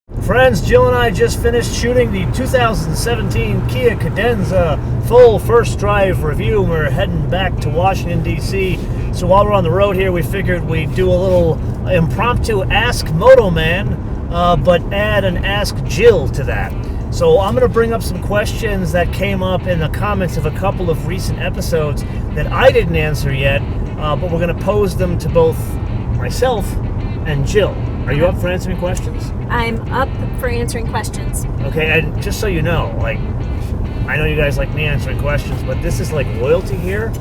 Friends, Jill and I just finished shooting the 2017 Kia Cadenza full first drive review. We're heading back to Washington, D.C. So while we're on the road here, we figured we'd do a little impromptu Ask MotoMan, but add an Ask Jill to that. So I'm going to bring up some questions that came up in the comments of a couple of recent episodes that I didn't answer yet, but we're going to pose them to both myself and Jill. Are you up for answering questions? I'm up for answering questions. Okay, and just so you know, like, I know you guys like me answering questions, but this is like loyalty here.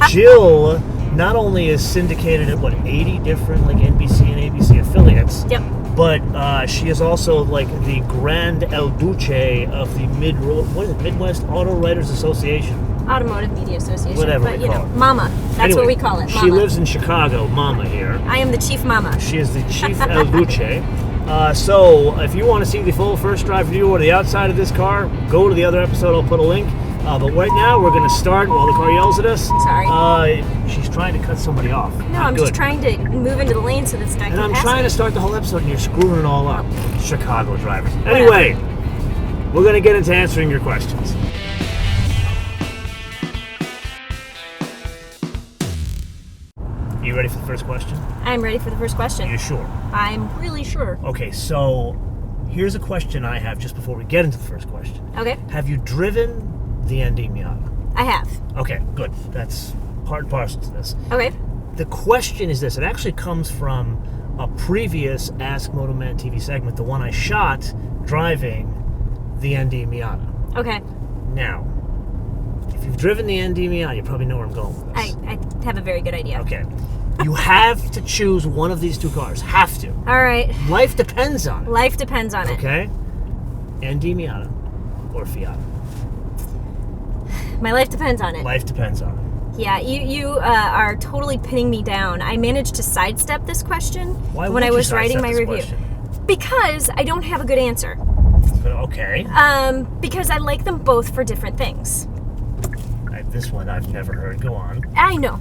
Jill not only is syndicated at, 80 different, like, NBC and ABC affiliates. Yep. But she is also, like, the Grand El Duce of the Midwest Auto Writers Association. Automotive Media Association. Whatever but, we call it. Mama. That's anyway, what we call it, Mama. She lives in Chicago, Mama here. I am the chief Mama. She is the chief El Duce. So if you want to see the full first drive review or the outside of this car, go to the other episode. I'll put a link. But right now, we're going to start while the car yells at us. Sorry. She's trying to cut somebody off. No, I'm just trying to move into the lane so this guy can pass me. And I'm trying to start the whole episode, and you're screwing it all up. Chicago drivers. Anyway, we're going to get into answering your questions. You ready for the first question? I'm ready for the first question. Are you sure? I'm really sure. Okay, so here's a question I have just before we get into the first question. Okay. Have you driven the ND Miata? I have. Okay, good. That's part and parcel to this. Okay. The question is this. It actually comes from a previous Ask MotoManTV segment, the one I shot driving the ND Miata. Okay. Now, if you've driven the ND Miata, you probably know where I'm going with this. I have a very good idea. Okay. You have to choose one of these two cars. Have to. All right. Life depends on it. Life depends on it. Okay? ND Miata or Fiat? My life depends on it. Life depends on it. Yeah, you are totally pinning me down. I managed to sidestep this question when I was writing my review. Question? Because I don't have a good answer. Okay. Because I like them both for different things. This one I've never heard. Go on. I know.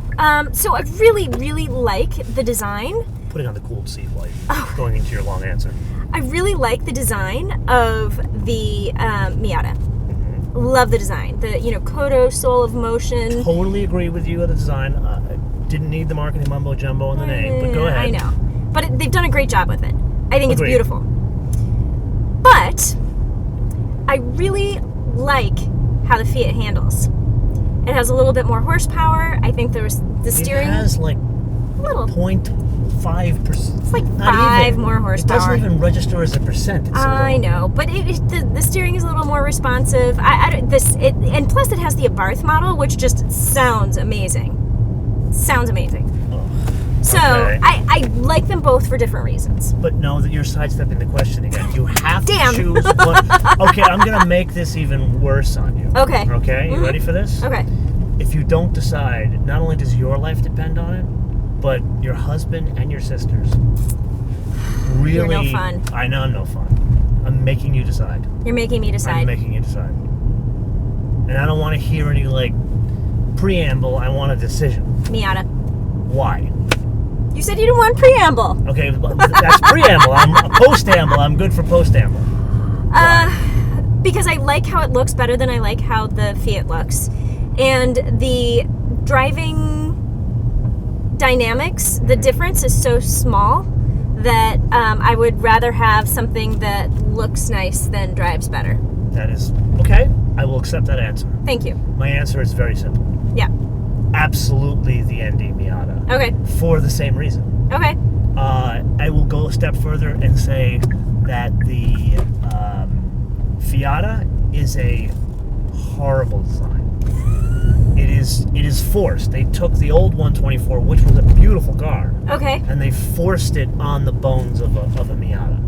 So I really, really like the design. Putting on the cooled seat while going into your long answer. I really like the design of the Miata. Mm-hmm. Love the design. The, Kodo Soul of Motion. Totally agree with you on the design. Didn't need the marketing mumbo jumbo in the name, but go ahead. I know. But they've done a great job with it. I think it's beautiful. But I really like how the Fiat handles. It has a little bit more horsepower. I think the steering... It has like little 0.5%. It's like 5 more horsepower. It doesn't even register as a percent. I know, but the steering is a little more responsive. And plus it has the Abarth model, which just sounds amazing. Sounds amazing. So okay. I like them both for different reasons. But know that you're sidestepping the question again. You have to choose one. Okay, I'm going to make this even worse on you. Okay. Okay, you ready for this? Okay. If you don't decide, not only does your life depend on it, but your husband and your sister's. Really, You're no fun. I know I'm no fun. I'm making you decide. You're making me decide. I'm making you decide. And I don't want to hear any, preamble. I want a decision. Miata. Why? You said you didn't want preamble. Okay, that's preamble. I'm a post-amble. I'm good for post-amble. Because I like how it looks better than I like how the Fiat looks. And the driving dynamics, the difference is so small that I would rather have something that looks nice than drives better. That is okay. I will accept that answer. Thank you. My answer is very simple. Yeah. Absolutely the ND Miata. Okay. For the same reason. Okay. I will go a step further and say that the Fiat is a horrible design. It is forced. They took the old 124, which was a beautiful car. Okay. And they forced it on the bones of a Miata.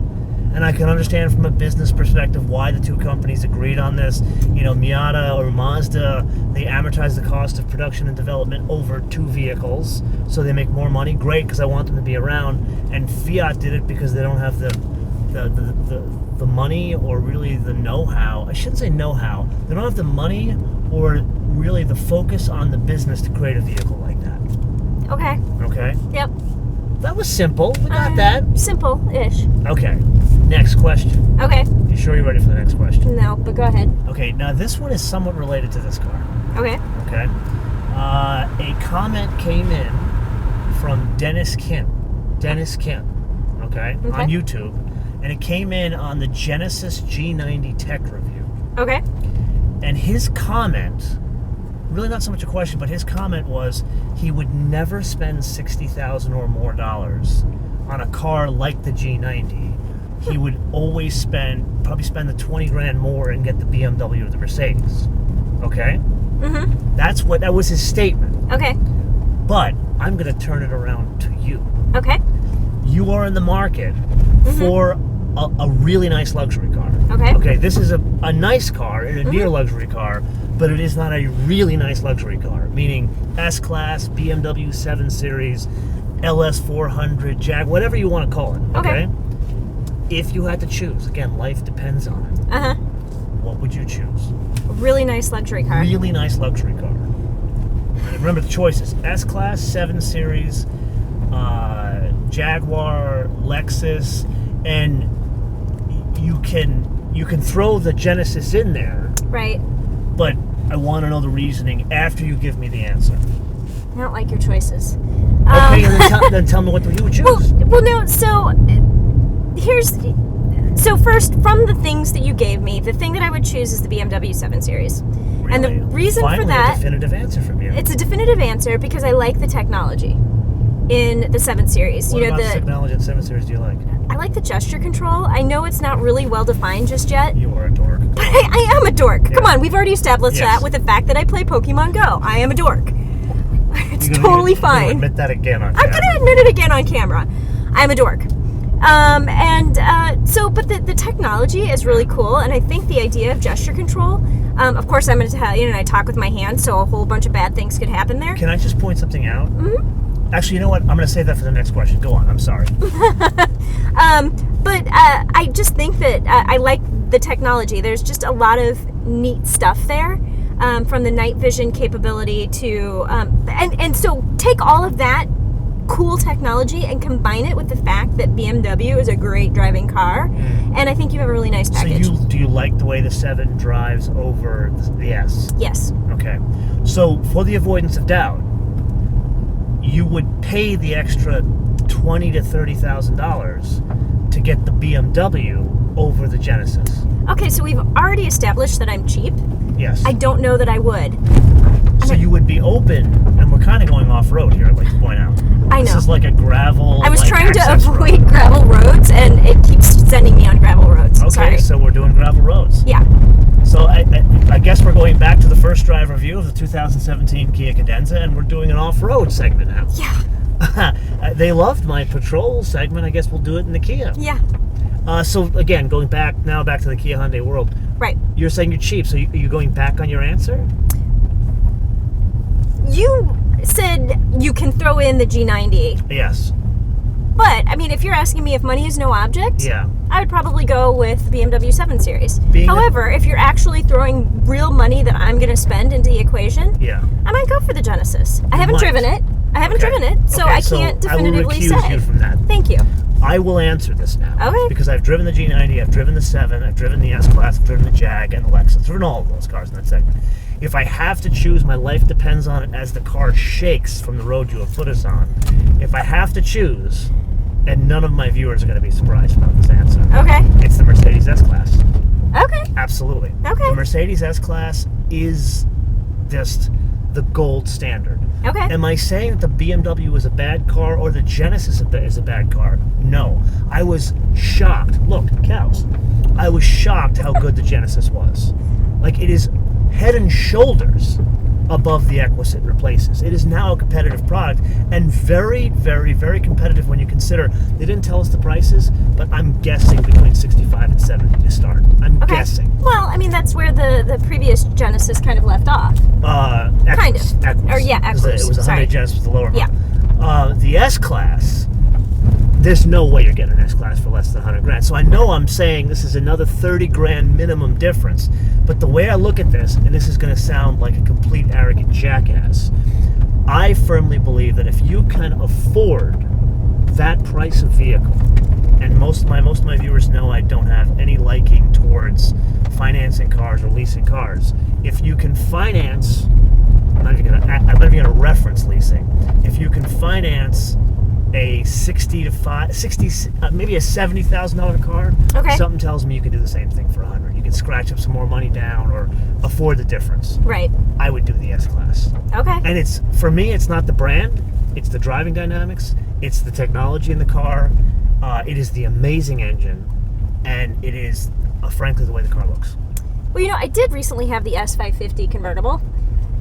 And I can understand from a business perspective why the two companies agreed on this. Miata or Mazda, they amortize the cost of production and development over 2 vehicles, so they make more money. Great, because I want them to be around. And Fiat did it because they don't have the money or really the know-how. I shouldn't say know-how. They don't have the money or really the focus on the business to create a vehicle like that. Okay. Okay? Yep. That was simple. We got that. Simple-ish. Okay. Next question. Okay. You sure you're ready for the next question? No, but go ahead. Okay, now this one is somewhat related to this car. Okay. Okay. A comment came in from Dennis Kim. Okay, on YouTube. And it came in on the Genesis G90 tech review. Okay. And his comment, really not so much a question, but his comment was he would never spend $60,000 or more on a car like the G90. He would always probably spend the 20 grand more and get the BMW or the Mercedes. Okay? Mm-hmm. That was his statement. Okay. But I'm going to turn it around to you. Okay. You are in the market for a really nice luxury car. Okay. Okay, this is a nice car and a near luxury car, but it is not a really nice luxury car, meaning S-Class, BMW 7 Series, LS400, Jag, whatever you want to call it. Okay? If you had to choose, again, life depends on it. Uh-huh. What would you choose? A really nice luxury car. Really nice luxury car. And remember the choices: S-Class, 7 Series, Jaguar, Lexus, and you can throw the Genesis in there. Right. But I want to know the reasoning after you give me the answer. I don't like your choices. Okay, and then tell me what you would choose. Well, no. So first, from the things that you gave me, the thing that I would choose is the BMW 7 Series. Really? And the reason Finally, for that, a definitive answer from you. it's a definitive answer because I like the technology in the 7 Series. What about the technology in 7 Series do you like? I like the gesture control. I know it's not really well defined just yet. You are a dork. But I am a dork. Yeah. Come on, we've already established Yes. that with the fact that I play Pokemon Go. I am a dork. It's You're totally gonna fine. admit that again on I'm camera. going to admit it again on camera. I'm a dork. But the technology is really cool, and I think the idea of gesture control, of course, I'm going to tell you, and I talk with my hands, so a whole bunch of bad things could happen there. Can I just point something out? Mm-hmm. Actually, you know what? I'm going to save that for the next question. Go on. I'm sorry. I just think that I like the technology. There's just a lot of neat stuff there, from the night vision capability to, and so take all of that cool technology and combine it with the fact that BMW is a great driving car, and I think you have a really nice package. So do you like the way the 7 drives over the S? Yes. Okay. So for the avoidance of doubt, you would pay the extra $20,000 to $30,000 to get the BMW over the Genesis. Okay, so we've already established that I'm cheap. Yes. I don't know that I would. So you would be open, and we're kind of going off-road here, I'd like to point out. I know. This is like a gravel, I was trying to access avoid road. gravel roads, and it keeps sending me on gravel roads. Okay, Sorry. so we're doing gravel roads. Yeah. So I guess we're going back to the first drive review of the 2017 Kia Cadenza, and we're doing an off-road segment now. Yeah. They loved my patrol segment. I guess we'll do it in the Kia. Yeah. So again, going back to the Kia Hyundai world. Right. You're saying you're cheap, so are you going back on your answer? You said you can throw in the G90. Yes. But, I mean, if you're asking me if money is no object, Yeah. I would probably go with the BMW 7 Series. Being However, if you're actually throwing real money that I'm going to spend into the equation, Yeah. I might go for the Genesis. I haven't might. driven it. So Okay, I can't definitively I will recuse say. you from that. Thank you. I will answer this now. Okay. Because I've driven the G90, I've driven the 7, I've driven the S-Class, I've driven the Jag and the Lexus. I've driven all of those cars in that segment. If I have to choose, my life depends on it as the car shakes from the road you have put us on. If I have to choose, and none of my viewers are going to be surprised about this answer. Okay. It's the Mercedes S-Class. Okay. Absolutely. Okay. The Mercedes S-Class is just the gold standard. Okay. Am I saying that the BMW is a bad car or the Genesis is a bad car? No. I was shocked. Look, cows. I was shocked how good the Genesis was. Like, it is head and shoulders above the Equus it replaces. It is now a competitive product, and very, very, very competitive when you consider, they didn't tell us the prices, but I'm guessing between 65 and 70 to start. I'm guessing. Well, I mean, that's where the previous Genesis kind of left off. Equus, Kind of. Equus. Or, yeah, Equus. It was a Sorry. Hyundai Genesis with the lower Yeah. model. The S-Class, there's no way you're getting an S-Class for less than 100 grand. So I know I'm saying this is another 30 grand minimum difference. But the way I look at this, and this is going to sound like a complete arrogant jackass, I firmly believe that if you can afford that price of vehicle, and most of my viewers know I don't have any liking towards financing cars or leasing cars. If you can finance, I'm not even gonna reference leasing. If you can finance a maybe a $70,000 car, Okay. something tells me you can do the same thing for $100. You can scratch up some more money down or afford the difference. Right. I would do the S-Class. Okay. And for me, it's not the brand, it's the driving dynamics, it's the technology in the car, it is the amazing engine, and it is, frankly, the way the car looks. Well, I did recently have the S550 Convertible,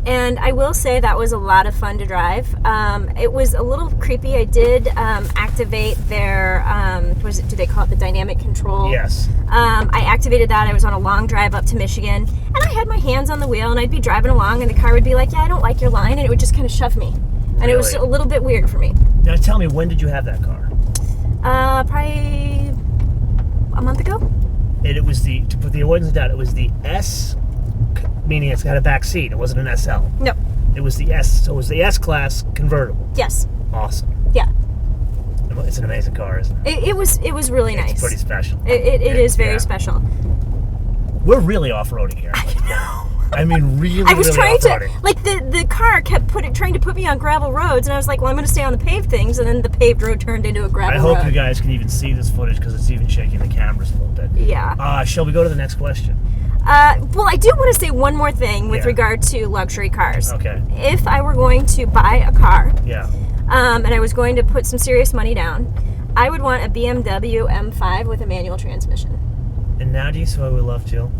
and I will say that was a lot of fun to drive. It was a little creepy. I did activate their, do they call it the dynamic control? Yes. I activated that. I was on a long drive up to Michigan, and I had my hands on the wheel, and I'd be driving along, and the car would be like, yeah, I don't like your line, and it would just kind of shove me. And it was a little bit weird for me. Now tell me, when did you have that car? Probably a month ago. And it was to put the avoidance of doubt, it was the S, meaning it's got a back seat. It wasn't an SL. No. It was the S, so it was the S-Class Convertible. Yes. Awesome. Yeah. It's an amazing car, isn't it? It was really nice. It's pretty special. It is very special. We're really off-roading here. I know. I mean, really, I was really trying off-roading. to, like, the car kept trying to put me on gravel roads, and I was like, well, I'm going to stay on the paved things, and then the paved road turned into a gravel road. I hope you guys can even see this footage because it's even shaking the cameras a little bit. Yeah. Shall we go to the next question? Well, I do want to say one more thing with regard to luxury cars. Okay. If I were going to buy a car, Yeah. And I was going to put some serious money down, I would want a BMW M5 with a manual transmission. And now do you see why we love Jill?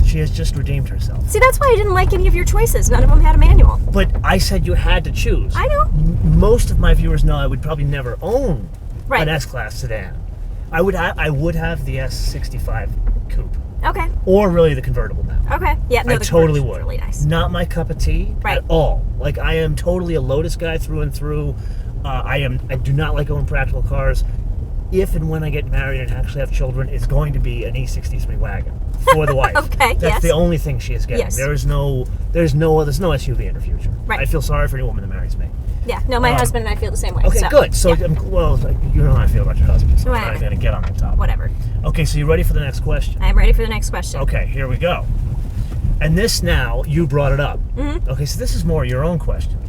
She has just redeemed herself. See, that's why I didn't like any of your choices. None of them had a manual. But I said you had to choose. I know. Most of my viewers know I would probably never own Right. an S-Class sedan. I would have the S65 Coupe. Okay. Or really the convertible now. Okay. Yeah, no, I the totally conversion's would. really nice. Not my cup of tea Right. at all. Like, I am totally a Lotus guy through and through. I do not like owning practical cars. If and when I get married and actually have children, it's going to be an E63 wagon for the wife. Okay, That's the only thing she is getting. Yes. There's no SUV in her future. Right. I feel sorry for any woman that marries me. Yeah, no, my husband and I feel the same way. Okay, so, good. So, yeah. well, you know how I feel about your husband, so Well, I'm not going to get on that topic. Whatever. Okay, so you ready for the next question? I'm ready for the next question. Okay, here we go. And this now, you brought it up. Mm-hmm. Okay, so this is more your own question.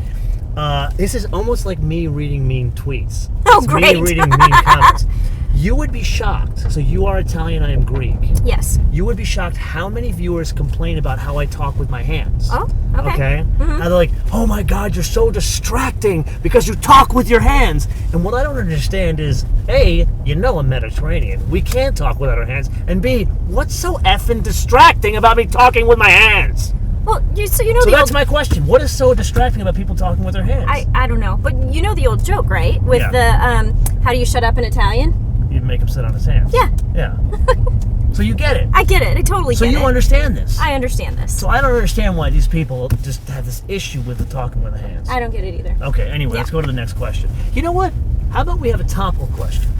This is almost like me reading mean tweets. Oh, It's great. me reading mean comments. You would be shocked. So you are Italian, I am Greek. Yes. You would be shocked how many viewers complain about how I talk with my hands. Oh, okay. Okay? Mm-hmm. And they're like, oh my God, you're so distracting because you talk with your hands. And what I don't understand is, A, I'm Mediterranean. We can't talk without our hands. And B, what's so effing distracting about me talking with my hands? Well, so that's my question. What is so distracting about people talking with their hands? I don't know, but you know the old joke, right? With Yeah. how do you shut up in Italian? You make him sit on his hands. Yeah. Yeah. So you get it. I get it. I totally So get it. you understand this. I understand this. So I don't understand why these people just have this issue with the talking with the hands. I don't get it either. Okay, anyway, Yeah. let's go to the next question. You know what? How about we have a topical question?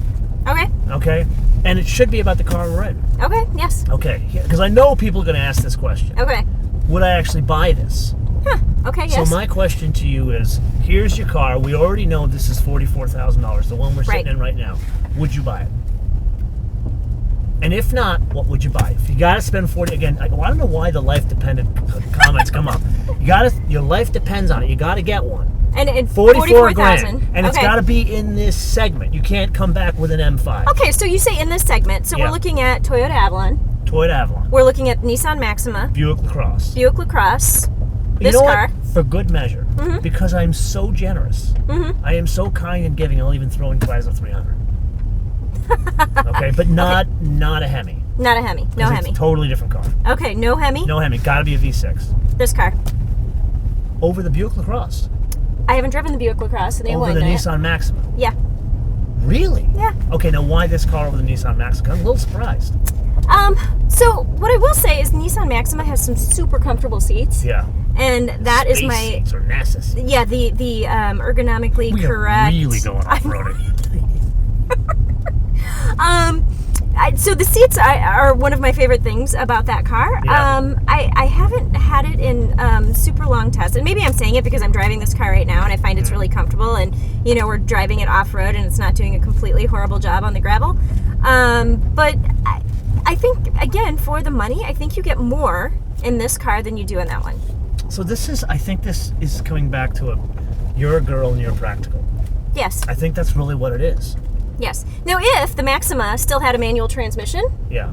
Okay. Okay? And it should be about the car we're in. Okay. Yes. Okay, because I know people are going to ask this question. Okay. Would I actually buy this? Huh. Okay. So Yes. my question to you is, here's your car. We already know this is $44,000, the one we're sitting in right now. Would you buy it? And if not, what would you buy? If you got to spend 40, again, I don't know why the life-dependent comments come up. Your life depends on it. You got to get one. And 44 grand. 44,000. And it's got to be in this segment. You can't come back with an M5. Okay, so you say in this segment. So Yeah. we're looking at Toyota Avalon. Toyota Avalon. We're looking at Nissan Maxima, Buick LaCrosse. Buick LaCrosse. You This know car. what? For good measure. Mhm. Because I'm so generous. Mm-hmm. I am so kind and giving, I'll even throw in Chrysler 300. Okay, but not a Hemi. Not a Hemi. No 'Cause Hemi. It's a totally different car. Okay, no Hemi. No Hemi. Got to be a V6. This car. Over the Buick LaCrosse. I haven't driven the Buick LaCrosse, and they Over the Nissan Maxima. Yeah. Really? Yeah. Okay, now why this car over the Nissan Maxima? I'm a little surprised. So what I will say is Nissan Maxima has some super comfortable seats. Yeah. And that is Space my seats or NASA seats. yeah, the ergonomically We correct. are really going off-roading. So the seats are one of my favorite things about that car. Yeah. I haven't had it in super long tests, and maybe I'm saying it because I'm driving this car right now and I find it's really comfortable, and we're driving it off road and it's not doing a completely horrible job on the gravel. But I think, again, for the money, I think you get more in this car than you do in that one. So I think this is coming back to you're a girl and you're practical. Yes. I think that's really what it is. Yes. Now, if the Maxima still had a manual transmission, yeah,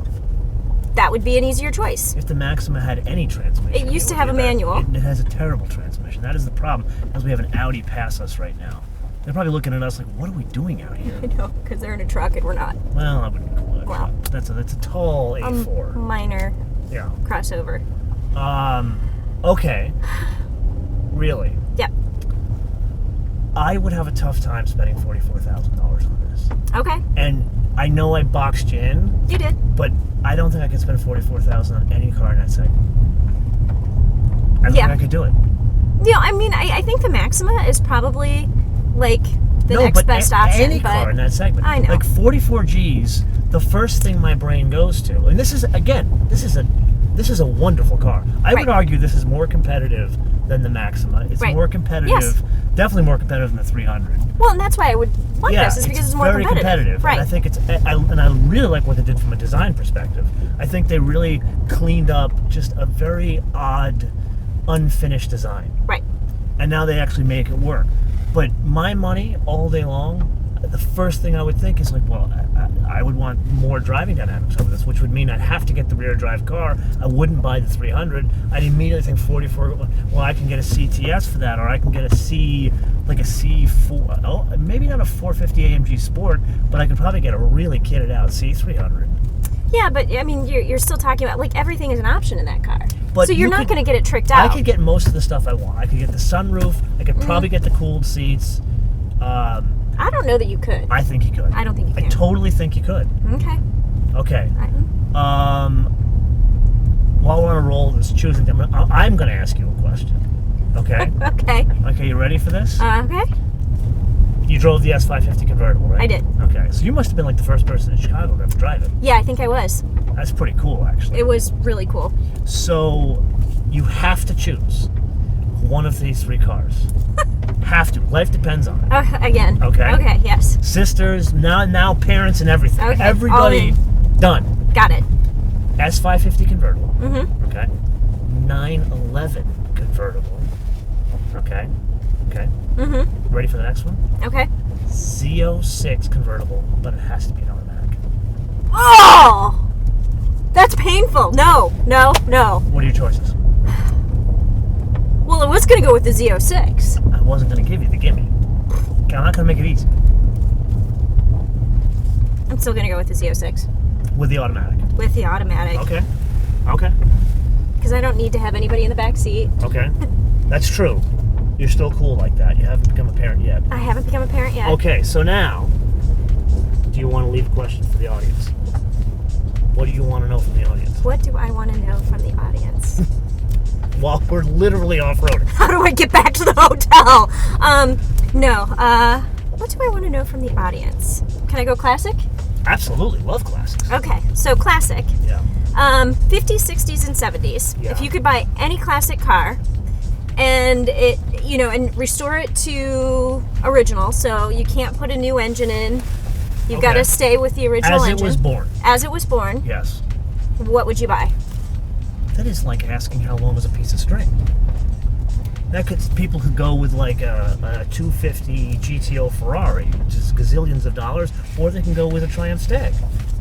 that would be an easier choice. If the Maxima had any transmission. It used to have a manual. It has a terrible transmission. That is the problem, as we have an Audi pass us right now. They're probably looking at us like, what are we doing out here? I know, because they're in a truck and we're not. Well, I wouldn't call it a truck. That's a tall A4. Minor Yeah. crossover. Okay. Really? Yep. I would have a tough time spending $44,000 on this. Okay. And I know I boxed you in. You did. But I don't think I could spend $44,000 on any car in that segment. I don't think I could do it. I mean, I think the Maxima is probably like the next best option. Any car in that segment. I know. Like 44 Gs, the first thing my brain goes to, and this is a wonderful car. I would argue this is more competitive than the Maxima. It's more competitive, definitely more competitive than the 300. Well, and that's why I would want this, is because it's more very competitive. Right. And I think I really like what they did from a design perspective. I think they really cleaned up just a very odd, unfinished design. Right. And now they actually make it work. But my money all day long, the first thing I would think is like, well, I would want more driving dynamics over this, which would mean I'd have to get the rear drive car. I wouldn't buy the 300. I'd immediately think 44. Well, I can get a CTS for that, or I can get a C4. Oh, maybe not a 450 AMG Sport, but I could probably get a really kitted out C300. Yeah, but I mean, you're still talking about like everything is an option in that car. But so you're not going to get it tricked out. I could get most of the stuff I want. I could get the sunroof. I could probably get the cooled seats. I don't know that you could. I think you could. I don't think you can. I totally think you could. Okay. Okay. While we're on a roll of this choosing them, I'm going to ask you a question. Okay? Okay. Okay, you ready for this? Okay. You drove the S550 Convertible, right? I did. Okay, so you must have been like the first person in Chicago to ever drive it. Yeah, I think I was. That's pretty cool, actually. It was really cool. So, you have to choose one of these three cars. Have to. Life depends on it. Again. Okay. Okay, yes. Sisters, now parents and everything. Okay. Everybody done. Got it. S550 Convertible. Mm-hmm. Okay. 911 Convertible. Okay. Okay. Mm-hmm. Ready for the next one? Okay. Z06 Convertible, but it has to be an automatic. Oh! That's painful. No. What are your choices? Well, I was going to go with the Z06. I wasn't going to give you the gimme. Okay, I'm not going to make it easy. I'm still going to go with the Z06. With the automatic. With the automatic. Okay. Okay. Because I don't need to have anybody in the back seat. Okay. That's true. You're still cool like that. You haven't become a parent yet. I haven't become a parent yet. Okay, so now, do you want to leave a question for the audience? What do you want to know from the audience? What do I want to know from the audience? Well, we're literally off-roading. How do I get back to the hotel? What do I want to know from the audience? Can I go classic? Absolutely. Love classics. Okay, so classic. Yeah. 50s, 60s, and 70s. Yeah. If you could buy any classic car and and restore it to original, so you can't put a new engine in. You've got to stay with the original engine. As it was born. As it was born. Yes. What would you buy? That is like asking how long is a piece of string. People could go with like a 250 GTO Ferrari, which is gazillions of dollars, or they can go with a Triumph Stag,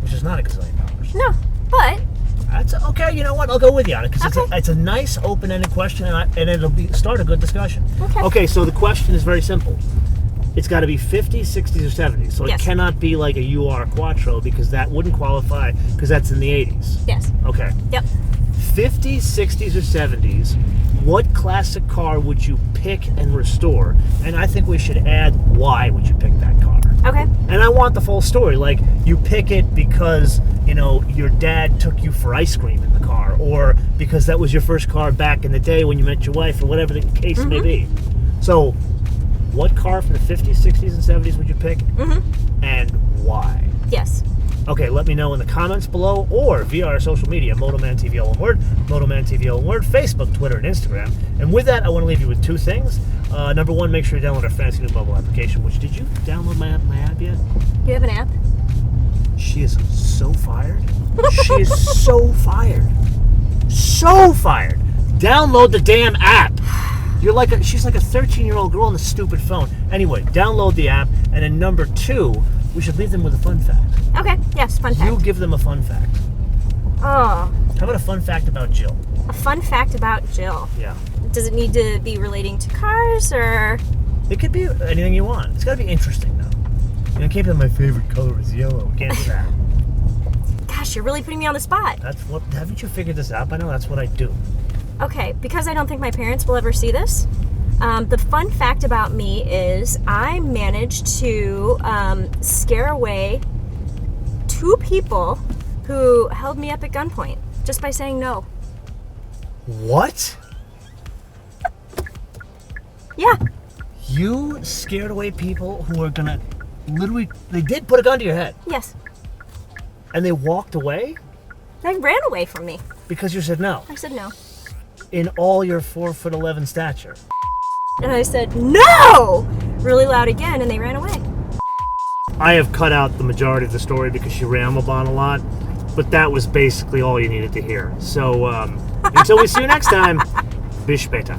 which is not a gazillion dollars. No, but that's okay. You know what? I'll go with you on it because Okay. it's a nice open-ended question, and it'll start a good discussion. Okay. Okay. So the question is very simple. It's got to be 50s, 60s, or 70s. So Yes. it cannot be like a UR Quattro because that wouldn't qualify because that's in the 80s. yes. Okay. Yep. 50s, 60s, or 70s, what classic car would you pick and restore? And I think we should add why would you pick that car. Okay. And I want the full story. Like, you pick it because, your dad took you for ice cream in the car, or because that was your first car back in the day when you met your wife, or whatever the case may be. So, what car from the 50s, 60s, and 70s would you pick? And why? Yes. Okay, let me know in the comments below or via our social media, MotoManTV all one word, MotoManTV all one word, Facebook, Twitter, and Instagram. And with that, I want to leave you with two things. Number one, make sure you download our fancy new mobile application, which, did you download my app yet? You have an app? She is so fired. She is so fired. So fired. Download the damn app. She's like a 13-year-old girl on the stupid phone. Anyway, download the app. And then number two, we should leave them with a fun fact. Okay, yes, fun fact. You give them a fun fact. Oh. How about a fun fact about Jill? A fun fact about Jill. Yeah. Does it need to be relating to cars, or? It could be anything you want. It's got to be interesting, though. You know, it can't be my favorite color is yellow. We can't do that. Gosh, you're really putting me on the spot. Haven't you figured this out by now? That's what I do. Okay, because I don't think my parents will ever see this, the fun fact about me is I managed to scare away 2 people who held me up at gunpoint just by saying no. What? Yeah. You scared away people who are gonna literally, they did put a gun to your head. Yes. And they walked away? They ran away from me. Because you said no. I said no. In all your 4'11" stature. And I said, no! Really loud again, and they ran away. I have cut out the majority of the story because she rambled on a lot, but that was basically all you needed to hear. So, until we see you next time, bis später.